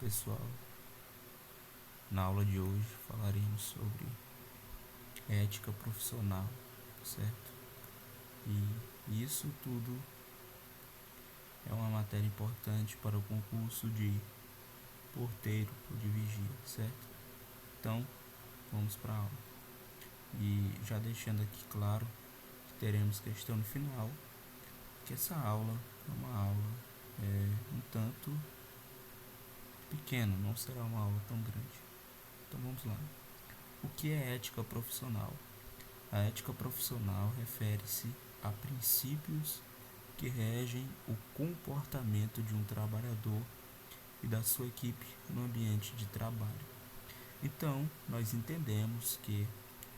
pessoal. Na aula de hoje falaremos sobre ética profissional, certo? E isso tudo é uma matéria importante para o concurso de porteiro ou de vigia, certo? Então, vamos para a aula. E já deixando aqui claro que teremos questão no final, que essa aula é uma aula um tanto pequena, não será uma aula tão grande. Então vamos lá. O que é ética profissional? A ética profissional refere-se a princípios que regem o comportamento de um trabalhador e da sua equipe no ambiente de trabalho. Então, nós entendemos que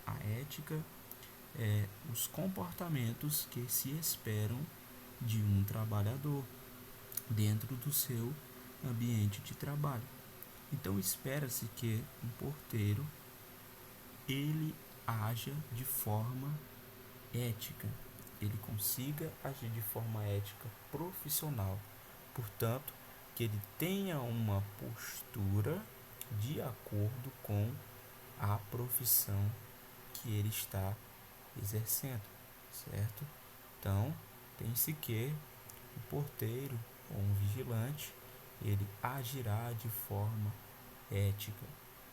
a ética é os comportamentos que se esperam de um trabalhador dentro do seu ambiente de trabalho. Então, espera-se que um porteiro ele haja de forma ética, ele consiga agir de forma ética profissional, portanto, que ele tenha uma postura de acordo com a profissão que ele está exercendo, certo? Então, tem-se que o porteiro ou um vigilante, ele agirá de forma ética,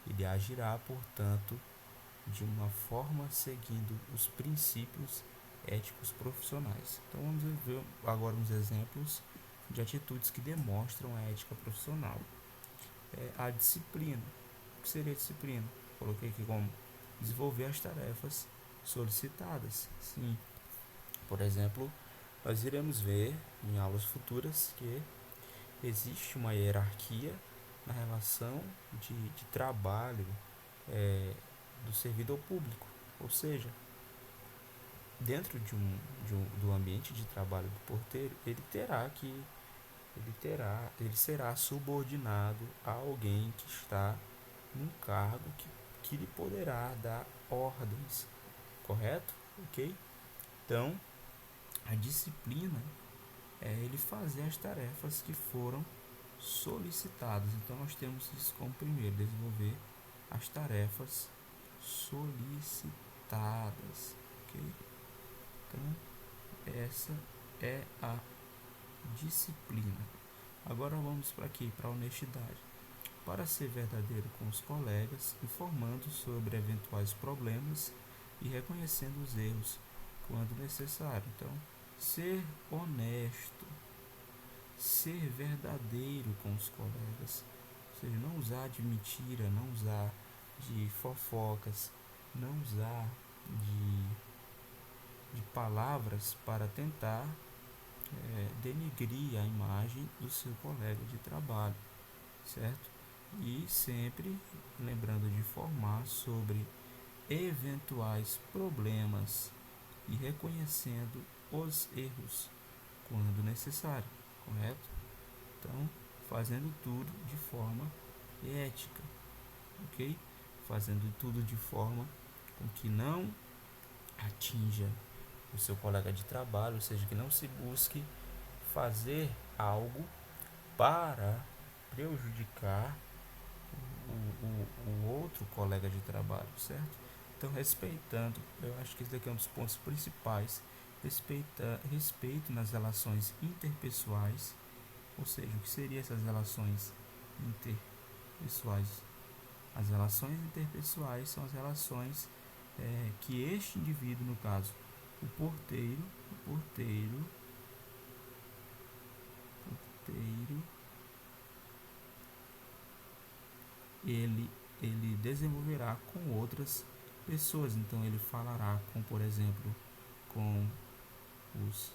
ele agirá, portanto, de uma forma seguindo os princípios éticos profissionais. Então vamos ver agora uns exemplos de atitudes que demonstram a ética profissional. A disciplina. O que seria a disciplina? Coloquei aqui como desenvolver as tarefas solicitadas. Sim. Por exemplo, nós iremos ver em aulas futuras que existe uma hierarquia na relação de trabalho do servidor público, ou seja, dentro do ambiente de trabalho do porteiro, ele será subordinado a alguém que está num cargo que lhe poderá dar ordens, correto? Ok? Então, a disciplina é ele fazer as tarefas que foram solicitadas. Então, nós temos isso como primeiro, desenvolver as tarefas solicitadas, ok? Então, essa é a disciplina. Agora vamos para aqui, para a honestidade. Para ser verdadeiro com os colegas, informando sobre eventuais problemas e reconhecendo os erros quando necessário. Então, ser honesto, ser verdadeiro com os colegas, ou seja, não usar de mentira, não usar de fofocas, não usar de palavras para tentar denigrir a imagem do seu colega de trabalho, certo? E sempre lembrando de informar sobre eventuais problemas e reconhecendo os erros quando necessário, correto? Então, fazendo tudo de forma ética, ok? Fazendo tudo de forma com que não atinja o seu colega de trabalho, ou seja, que não se busque fazer algo para prejudicar o outro colega de trabalho, certo? Então, respeitando, eu acho que esse daqui é um dos pontos principais, respeito nas relações interpessoais, ou seja, o que seriam essas relações interpessoais? As relações interpessoais são as relações que este indivíduo, no caso, o porteiro, ele desenvolverá com outras pessoas. Então ele falará com, por exemplo, com os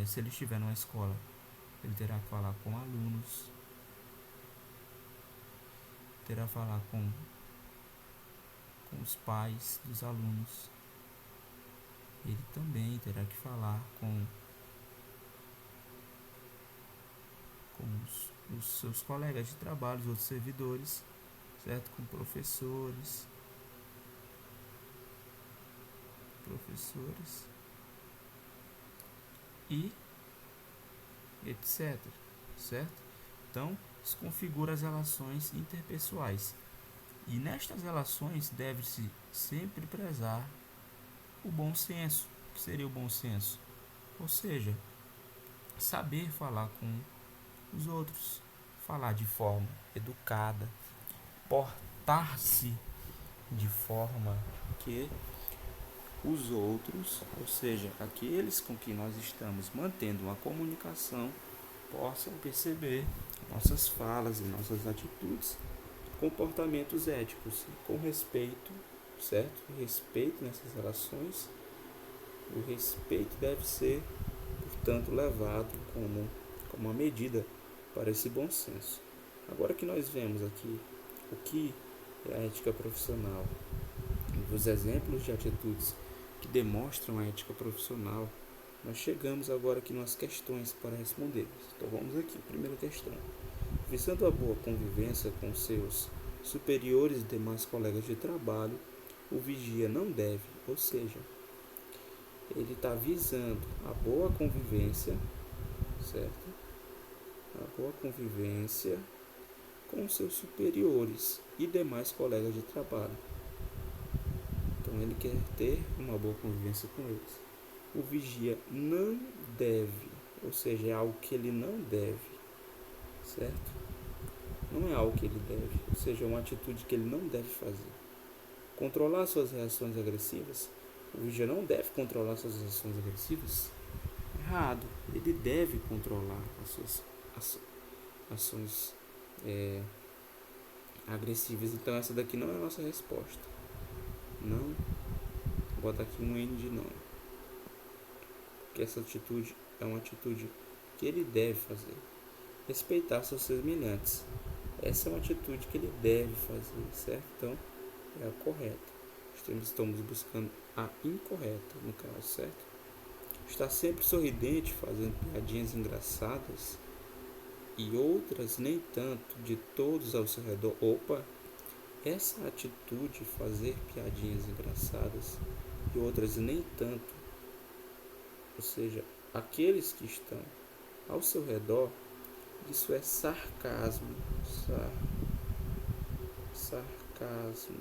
se ele estiver numa escola, ele terá que falar com alunos, terá que falar com os pais dos alunos, ele também terá que falar com os seus colegas de trabalho, os outros servidores, certo? Com professores e etc, certo? Então, isso configura as relações interpessoais. E nestas relações deve-se sempre prezar o bom senso. O que seria o bom senso? Ou seja, saber falar com os outros, falar de forma educada, portar-se de forma que os outros, ou seja, aqueles com quem nós estamos mantendo uma comunicação, possam perceber nossas falas e nossas atitudes, comportamentos éticos, com respeito, certo? Respeito nessas relações. O respeito deve ser, portanto, levado como uma medida para esse bom senso. Agora que nós vemos aqui o que é a ética profissional, os exemplos de atitudes que demonstram a ética profissional, nós chegamos agora aqui nas questões para respondermos. Então vamos aqui, primeira questão. Visando a boa convivência com seus superiores e demais colegas de trabalho, o vigia não deve, ou seja, ele está visando a boa convivência, certo? A boa convivência com seus superiores e demais colegas de trabalho. Então ele quer ter uma boa convivência com eles. O vigia não deve, ou seja, é algo que ele não deve, certo? Não é algo que ele deve, ou seja, é uma atitude que ele não deve fazer. Controlar suas reações agressivas. O vigia não deve controlar suas reações agressivas. Errado. Ele deve controlar as suas ações agressivas. Então essa daqui não é a nossa resposta. Não. Vou botar aqui um N de não. Porque essa atitude é uma atitude que ele deve fazer. Respeitar seus semelhantes. Essa é uma atitude que ele deve fazer, certo? Então, é a correta. Estamos buscando a incorreta, no caso, certo? Estar sempre sorridente, fazendo piadinhas engraçadas e outras nem tanto, de todos ao seu redor. Opa! Essa atitude, fazer piadinhas engraçadas e outras nem tanto, ou seja, aqueles que estão ao seu redor, isso é sarcasmo. Sarcasmo.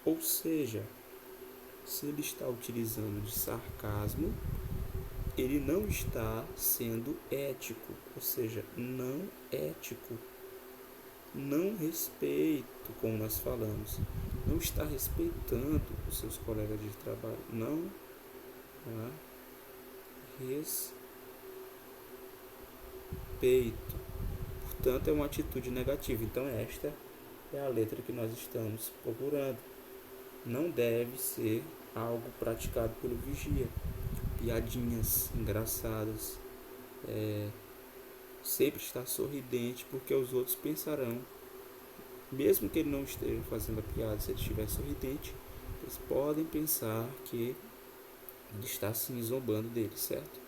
Ou seja, se ele está utilizando de sarcasmo, ele não está sendo ético, ou seja, não ético. Não respeito, como nós falamos, não está respeitando os seus colegas de trabalho, não respeito. Portanto, é uma atitude negativa. Então, esta é a letra que nós estamos procurando. Não deve ser algo praticado pelo vigia. Piadinhas engraçadas, sempre estar sorridente, porque os outros pensarão, mesmo que ele não esteja fazendo a piada, se ele estiver sorridente, eles podem pensar que ele está se zombando dele, certo?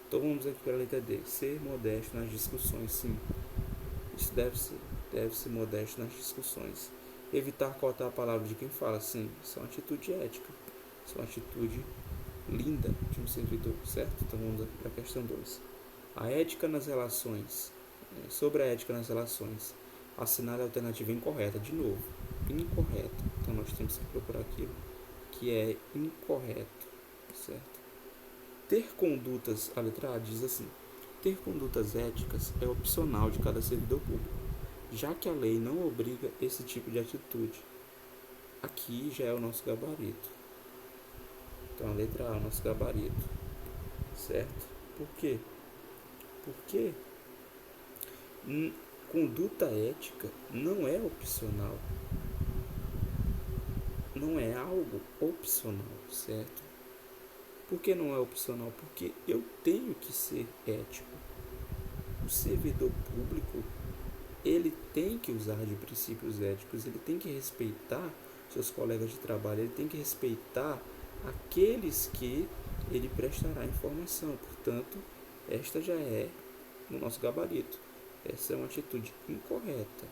Então vamos aqui para a letra D. Ser modesto nas discussões, sim. Isso deve ser modesto nas discussões. Evitar cortar a palavra de quem fala, sim. Isso é uma atitude ética. Isso é uma atitude linda de um servidor, certo? Então vamos aqui para a questão 2. A ética nas relações. Sobre a ética nas relações. Assinale a alternativa incorreta. De novo, incorreta. Então nós temos que procurar aquilo que é incorreto, certo? Ter condutas, a letra A diz assim: ter condutas éticas é opcional de cada servidor público, já que a lei não obriga esse tipo de atitude. Aqui já é o nosso gabarito. Então a letra A é o nosso gabarito, certo? Por quê? Porque conduta ética não é opcional. Não é algo opcional, certo? Por que não é opcional? Porque eu tenho que ser ético. O servidor público, ele tem que usar de princípios éticos, ele tem que respeitar seus colegas de trabalho, ele tem que respeitar aqueles que ele prestará informação. Portanto, esta já é no nosso gabarito. Essa é uma atitude incorreta,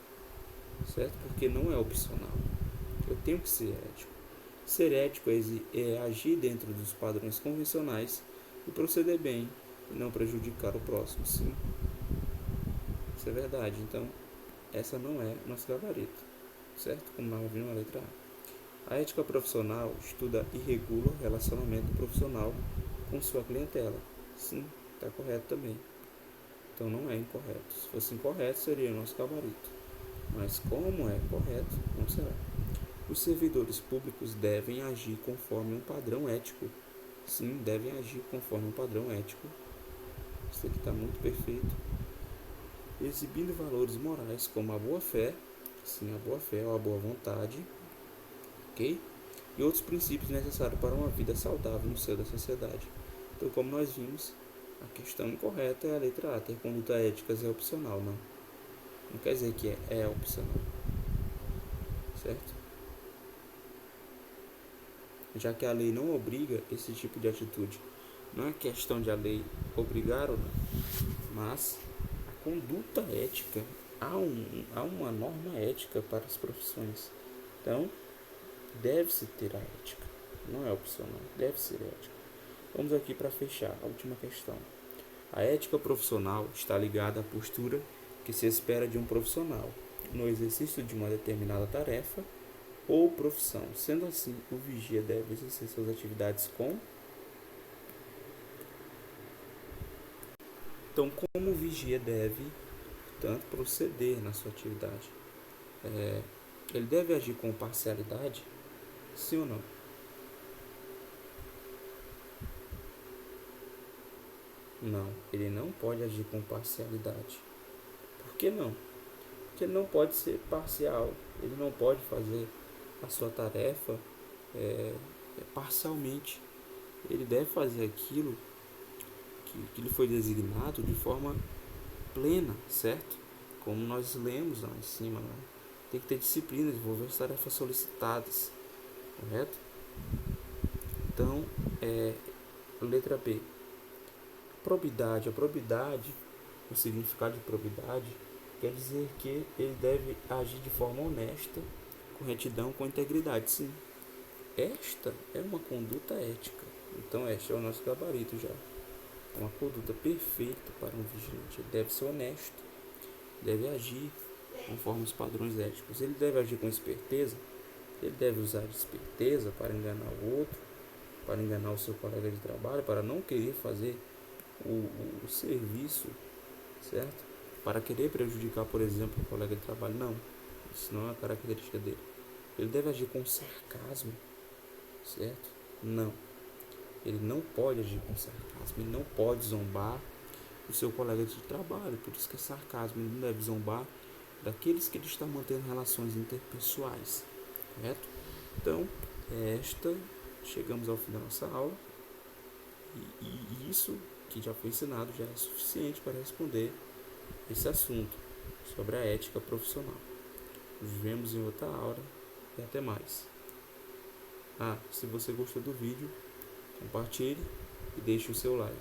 certo? Porque não é opcional. Eu tenho que ser ético. Ser ético é agir dentro dos padrões convencionais e proceder bem e não prejudicar o próximo, sim. Isso é verdade. Então, essa não é nosso gabarito, certo? Como nós vimos na letra A. A ética profissional estuda e regula o relacionamento profissional com sua clientela. Sim, está correto também. Então não é incorreto. Se fosse incorreto, seria o nosso gabarito. Mas como é correto, não será. Os servidores públicos devem agir conforme um padrão ético. Sim, devem agir conforme um padrão ético. Isso aqui está muito perfeito. Exibindo valores morais como a boa-fé, sim, a boa-fé ou a boa vontade, ok? E outros princípios necessários para uma vida saudável no seio da sociedade. Então, como nós vimos, a questão incorreta é a letra A. Ter conduta éticas é opcional, não. Não quer dizer que é opcional, certo? Já que a lei não obriga esse tipo de atitude. Não é questão de a lei obrigar ou não, mas a conduta ética, há uma norma ética para as profissões. Então, deve-se ter a ética. Não é opcional, deve ser ética. Vamos aqui para fechar a última questão. A ética profissional está ligada à postura que se espera de um profissional no exercício de uma determinada tarefa ou profissão. Sendo assim, o vigia deve exercer suas atividades com... Então, como o vigia deve, portanto, proceder na sua atividade? Ele deve agir com parcialidade? Sim ou não? Não, ele não pode agir com parcialidade. Por que não? Porque ele não pode ser parcial. Ele não pode fazer a sua tarefa parcialmente. Ele deve fazer aquilo que lhe foi designado de forma plena, certo? Como nós lemos lá em cima, né? Tem que ter disciplina, desenvolver as tarefas solicitadas, correto? Então, letra B. Probidade. A probidade, o significado de probidade, quer dizer que ele deve agir de forma honesta, com retidão, com integridade. Sim, esta é uma conduta ética. Então, este é o nosso gabarito já. É uma conduta perfeita para um vigilante. Ele deve ser honesto, deve agir conforme os padrões éticos. Ele deve agir com esperteza, ele deve usar de esperteza para enganar o outro, para enganar o seu colega de trabalho, para não querer fazer o serviço, certo? Para querer prejudicar, por exemplo, o colega de trabalho. Não, isso não é a característica dele. Ele deve agir com sarcasmo, certo? Não. Ele não pode agir com sarcasmo, ele não pode zombar do seu colega de trabalho, por isso que é sarcasmo. Ele não deve zombar daqueles que ele está mantendo relações interpessoais, correto? Então, chegamos ao fim da nossa aula e isso que já foi ensinado já é suficiente para responder esse assunto sobre a ética profissional. Nos vemos em outra aula e até mais. Se você gostou do vídeo, compartilhe e deixe o seu like.